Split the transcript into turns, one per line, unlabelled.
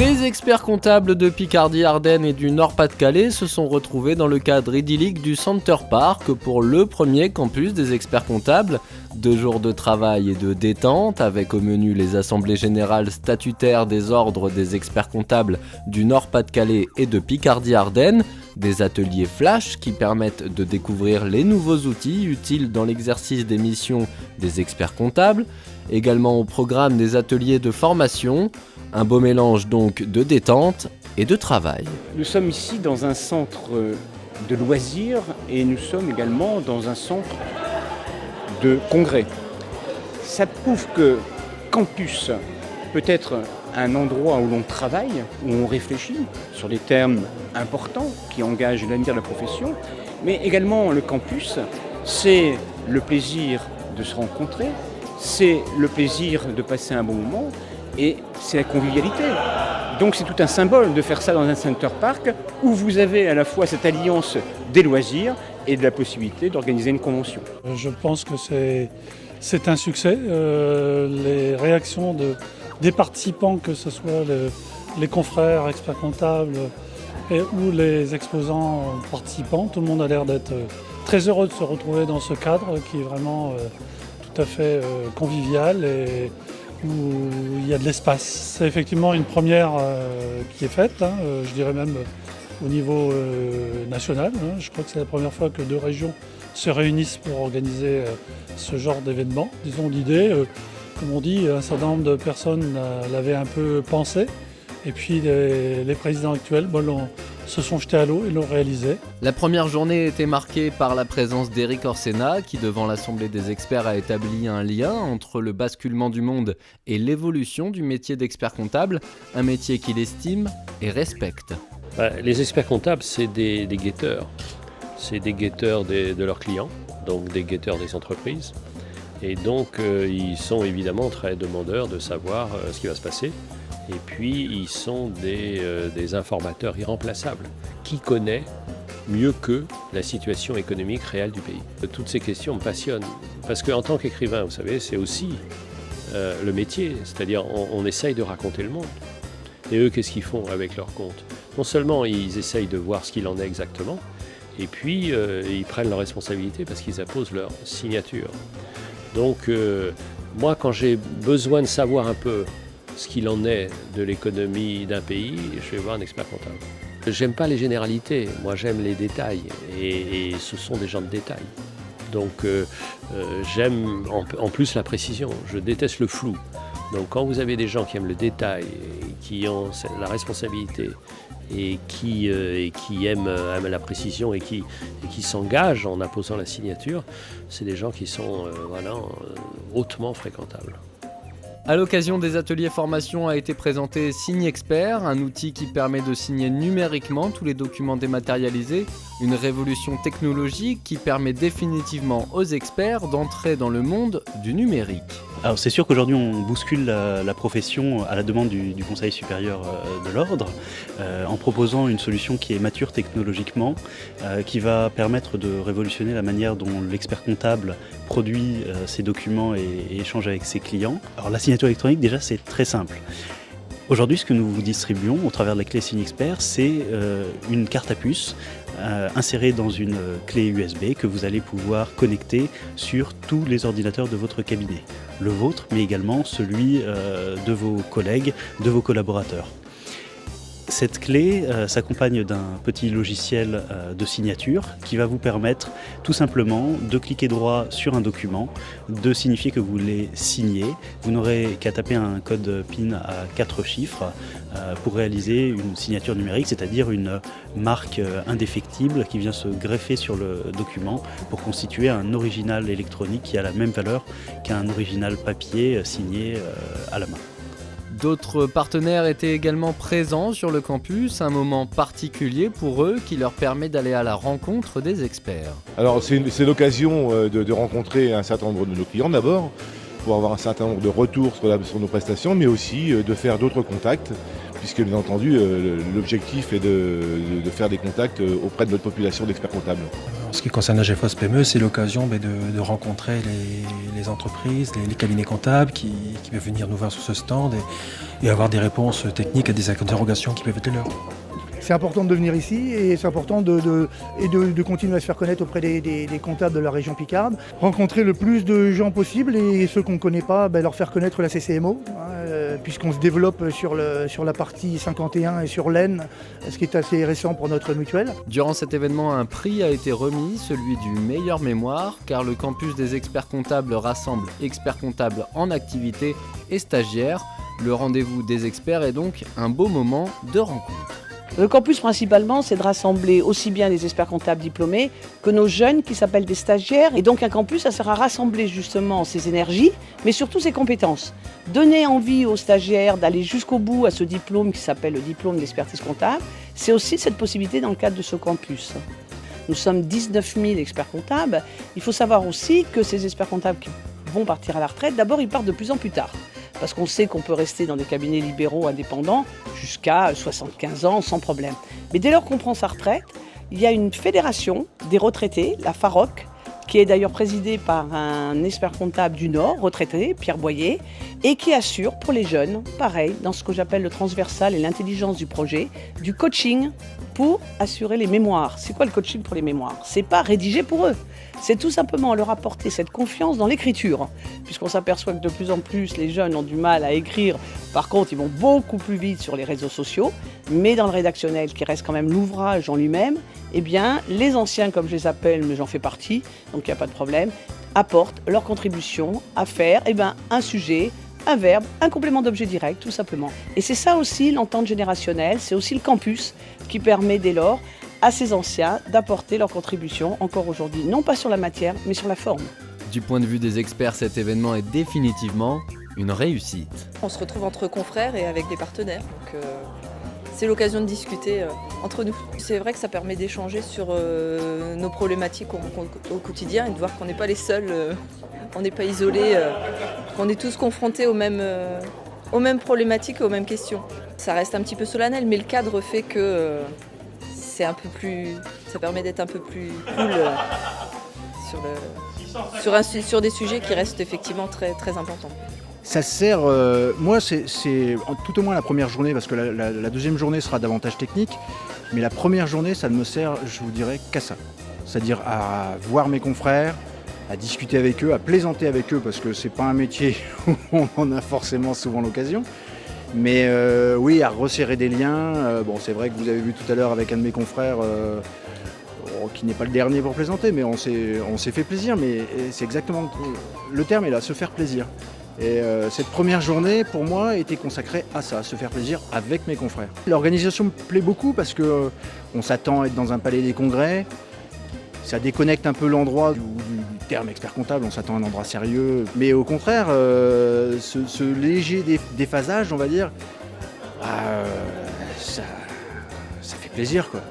Les experts comptables de Picardie-Ardennes et du Nord-Pas-de-Calais se sont retrouvés dans le cadre idyllique du Center Park pour le premier campus des experts comptables. 2 jours de travail et de détente, avec au menu les assemblées générales statutaires des ordres des experts comptables du Nord-Pas-de-Calais et de Picardie-Ardennes, des ateliers flash qui permettent de découvrir les nouveaux outils utiles dans l'exercice des missions des experts comptables, également au programme des ateliers de formation, un beau mélange donc de détente et de travail.
Nous sommes ici dans un centre de loisirs et nous sommes également dans un centre de congrès. Ça prouve que campus peut être un endroit où l'on travaille, où on réfléchit sur des termes importants qui engagent l'avenir de la profession, mais également le campus, c'est le plaisir de se rencontrer, c'est le plaisir de passer un bon moment et c'est la convivialité. Donc c'est tout un symbole de faire ça dans un center park où vous avez à la fois cette alliance des loisirs et de la possibilité d'organiser une convention.
Je pense que c'est un succès. Les réactions des participants, que ce soit les confrères experts comptables ou les exposants participants, tout le monde a l'air d'être très heureux de se retrouver dans ce cadre qui est vraiment tout à fait convivial et où il y a de l'espace. C'est effectivement une première qui est faite, je dirais même au niveau national. Je crois que c'est la première fois que 2 régions se réunissent pour organiser ce genre d'événement. Disons l'idée, comme on dit, un certain nombre de personnes l'avaient un peu pensé. Et puis les présidents actuels se sont jetés à l'eau et l'ont réalisé.
La première journée était marquée par la présence d'Éric Orsena qui, devant l'Assemblée des experts, a établi un lien entre le basculement du monde et l'évolution du métier d'expert comptable, un métier qu'il estime et respecte.
Les experts comptables, c'est des guetteurs. C'est des guetteurs de leurs clients, donc des guetteurs des entreprises. Et donc, ils sont évidemment très demandeurs de savoir ce qui va se passer. Et puis, ils sont des informateurs irremplaçables. Qui connaît mieux qu'eux la situation économique réelle du pays? Toutes ces questions me passionnent. Parce qu'en tant qu'écrivain, vous savez, c'est aussi le métier. C'est-à-dire, on essaye de raconter le monde. Et eux, qu'est-ce qu'ils font avec leurs comptes? Non seulement ils essayent de voir ce qu'il en est exactement, et puis ils prennent leurs responsabilités parce qu'ils apposent leur signature. Donc, moi, quand j'ai besoin de savoir un peu ce qu'il en est de l'économie d'un pays, je vais voir un expert comptable. J'aime pas les généralités, moi j'aime les détails, et ce sont des gens de détail. Donc j'aime en plus la précision, je déteste le flou. Donc quand vous avez des gens qui aiment le détail, qui ont la responsabilité, et qui aiment la précision et qui s'engagent en apposant la signature, c'est des gens qui sont hautement fréquentables.
À l'occasion des ateliers formation a été présenté SignExpert, un outil qui permet de signer numériquement tous les documents dématérialisés, une révolution technologique qui permet définitivement aux experts d'entrer dans le monde du numérique.
Alors c'est sûr qu'aujourd'hui on bouscule la profession à la demande du Conseil supérieur de l'ordre en proposant une solution qui est mature technologiquement, qui va permettre de révolutionner la manière dont l'expert comptable produit ses documents et échange avec ses clients. Alors la signature électronique déjà c'est très simple. Aujourd'hui, ce que nous vous distribuons au travers de la clé SignExpert, c'est une carte à puce insérée dans une clé USB que vous allez pouvoir connecter sur tous les ordinateurs de votre cabinet. Le vôtre, mais également celui de vos collègues, de vos collaborateurs. Cette clé s'accompagne d'un petit logiciel de signature qui va vous permettre tout simplement de cliquer droit sur un document, de signifier que vous voulez signer. Vous n'aurez qu'à taper un code PIN à 4 chiffres pour réaliser une signature numérique, c'est-à-dire une marque indéfectible qui vient se greffer sur le document pour constituer un original électronique qui a la même valeur qu'un original papier signé à la main.
D'autres partenaires étaient également présents sur le campus, un moment particulier pour eux qui leur permet d'aller à la rencontre des experts.
Alors c'est l'occasion de rencontrer un certain nombre de nos clients d'abord, pour avoir un certain nombre de retours sur nos prestations, mais aussi de faire d'autres contacts puisque bien entendu l'objectif est de faire des contacts auprès de notre population d'experts comptables.
En ce qui concerne la GFOS PME, c'est l'occasion de rencontrer les entreprises, les cabinets comptables qui peuvent venir nous voir sur ce stand et avoir des réponses techniques à des interrogations qui peuvent être les leurs.
C'est important de venir ici et c'est important de continuer à se faire connaître auprès des comptables de la région Picarde. Rencontrer le plus de gens possible et ceux qu'on ne connaît pas, leur faire connaître la CCMO, puisqu'on se développe sur la partie 51 et sur l'Aisne, ce qui est assez récent pour notre mutuelle.
Durant cet événement, un prix a été remis, celui du meilleur mémoire, car le campus des experts comptables rassemble experts comptables en activité et stagiaires. Le rendez-vous des experts est donc un beau moment de rencontre.
Le campus, principalement, c'est de rassembler aussi bien les experts comptables diplômés que nos jeunes qui s'appellent des stagiaires. Et donc un campus, ça sert à rassembler justement ses énergies, mais surtout ses compétences. Donner envie aux stagiaires d'aller jusqu'au bout à ce diplôme qui s'appelle le diplôme d'expertise comptable, c'est aussi cette possibilité dans le cadre de ce campus. Nous sommes 19 000 experts comptables. Il faut savoir aussi que ces experts comptables qui vont partir à la retraite, d'abord ils partent de plus en plus tard. Parce qu'on sait qu'on peut rester dans des cabinets libéraux indépendants jusqu'à 75 ans sans problème. Mais dès lors qu'on prend sa retraite, il y a une fédération des retraités, la FAROC, qui est d'ailleurs présidée par un expert comptable du Nord, retraité, Pierre Boyer, et qui assure pour les jeunes, pareil, dans ce que j'appelle le transversal et l'intelligence du projet, du coaching pour assurer les mémoires. C'est quoi le coaching pour les mémoires? C'est pas rédiger pour eux. C'est tout simplement leur apporter cette confiance dans l'écriture, puisqu'on s'aperçoit que de plus en plus les jeunes ont du mal à écrire. Par contre, ils vont beaucoup plus vite sur les réseaux sociaux, mais dans le rédactionnel, qui reste quand même l'ouvrage en lui-même, eh bien, les anciens, comme je les appelle, mais j'en fais partie, donc il n'y a pas de problème, apportent leur contribution à faire un sujet, un verbe, un complément d'objet direct, tout simplement. Et c'est ça aussi l'entente générationnelle, c'est aussi le campus qui permet dès lors à ces anciens d'apporter leur contribution encore aujourd'hui, non pas sur la matière, mais sur la forme.
Du point de vue des experts, cet événement est définitivement une réussite.
On se retrouve entre confrères et avec des partenaires, donc c'est l'occasion de discuter entre nous. C'est vrai que ça permet d'échanger sur nos problématiques qu'on rencontre au quotidien et de voir qu'on n'est pas les seuls, on n'est pas isolés, qu'on est tous confrontés aux mêmes problématiques et aux mêmes questions. Ça reste un petit peu solennel, mais le cadre fait que ça permet d'être un peu plus cool sur des sujets qui restent effectivement très, très importants.
Ça sert, moi c'est tout au moins la première journée, parce que la deuxième journée sera davantage technique, mais la première journée ça ne me sert, je vous dirais, qu'à ça. C'est-à-dire à voir mes confrères, à discuter avec eux, à plaisanter avec eux, parce que c'est pas un métier où on en a forcément souvent l'occasion. Mais oui, à resserrer des liens. C'est vrai que vous avez vu tout à l'heure avec un de mes confrères, qui n'est pas le dernier pour plaisanter, mais on s'est fait plaisir. Mais c'est exactement le terme est là, se faire plaisir. Et cette première journée, pour moi, était consacrée à ça, se faire plaisir avec mes confrères. L'organisation me plaît beaucoup parce qu'on s'attend à être dans un palais des congrès. Ça déconnecte un peu l'endroit du terme expert comptable, on s'attend à un endroit sérieux. Mais au contraire, ce léger déphasage, on va dire, ça fait plaisir, quoi.